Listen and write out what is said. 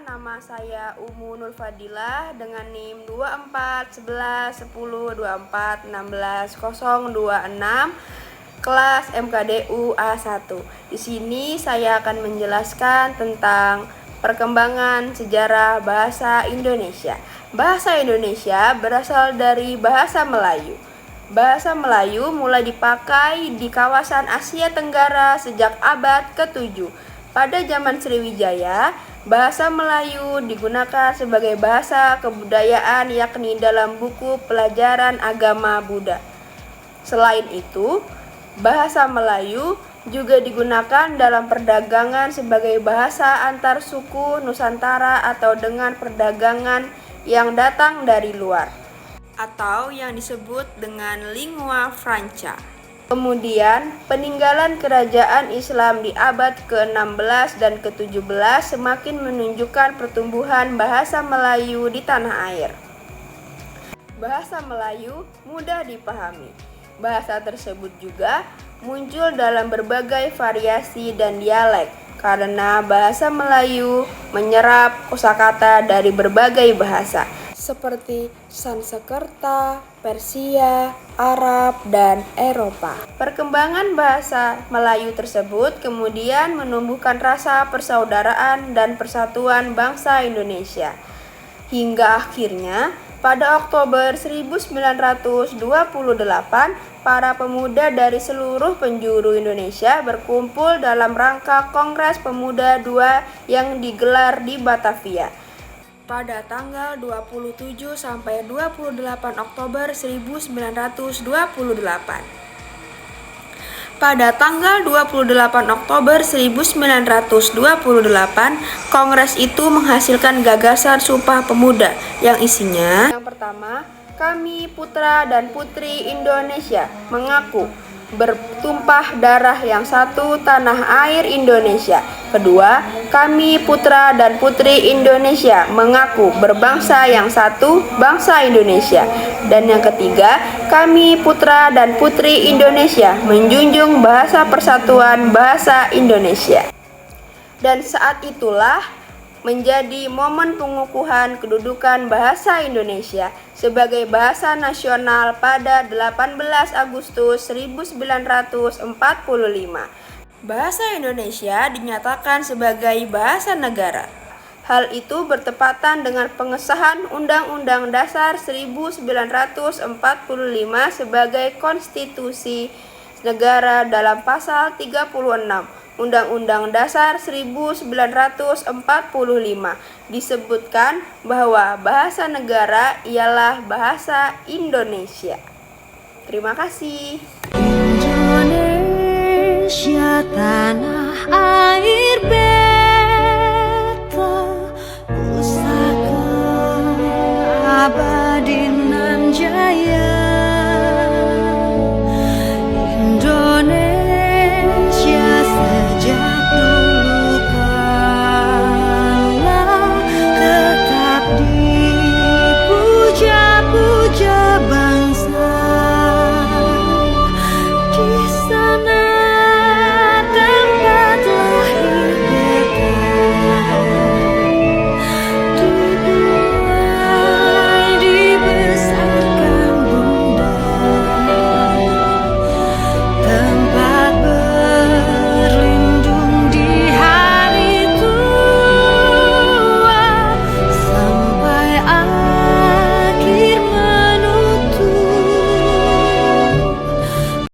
nama saya Umu Nur Fadilah dengan NIM 2411102416 kelas MKDU A1. Di sini saya akan menjelaskan tentang perkembangan sejarah bahasa Indonesia. Bahasa Indonesia berasal dari bahasa Melayu. Bahasa Melayu mulai dipakai di kawasan Asia Tenggara sejak abad ke-7. Pada zaman Sriwijaya, bahasa Melayu digunakan sebagai bahasa kebudayaan yakni dalam buku pelajaran agama Buddha. Selain itu, bahasa Melayu juga digunakan dalam perdagangan sebagai bahasa antar suku Nusantara atau dengan perdagangan yang datang dari luar, atau yang disebut dengan lingua franca. Kemudian, peninggalan kerajaan Islam di abad ke-16 dan ke-17 semakin menunjukkan pertumbuhan bahasa Melayu di tanah air. Bahasa Melayu mudah dipahami. Bahasa tersebut juga muncul dalam berbagai variasi dan dialek, karena bahasa Melayu menyerap kosakata dari berbagai bahasa, seperti Sanskerta, Persia, Arab, dan Eropa. Perkembangan bahasa Melayu tersebut kemudian menumbuhkan rasa persaudaraan dan persatuan bangsa Indonesia. Hingga akhirnya, pada Oktober 1928, para pemuda dari seluruh penjuru Indonesia berkumpul dalam rangka Kongres Pemuda II yang digelar di Batavia pada tanggal 27 sampai 28 Oktober 1928. Pada tanggal 28 Oktober 1928, Kongres itu menghasilkan gagasan Sumpah Pemuda yang isinya: yang pertama, kami putra dan putri Indonesia mengaku bertumpah darah yang satu tanah air Indonesia. Kedua, kami putra dan putri Indonesia mengaku berbangsa yang satu, bangsa Indonesia. Dan yang ketiga, kami putra dan putri Indonesia menjunjung bahasa persatuan bahasa Indonesia. Dan saat itulah menjadi momen pengukuhan kedudukan bahasa Indonesia sebagai bahasa nasional pada 18 Agustus 1945. Bahasa Indonesia dinyatakan sebagai bahasa negara. Hal itu bertepatan dengan pengesahan Undang-Undang Dasar 1945 sebagai konstitusi negara dalam pasal 36 Undang-Undang Dasar 1945 disebutkan bahwa bahasa negara ialah bahasa Indonesia. Terima kasih. Indonesia tanah air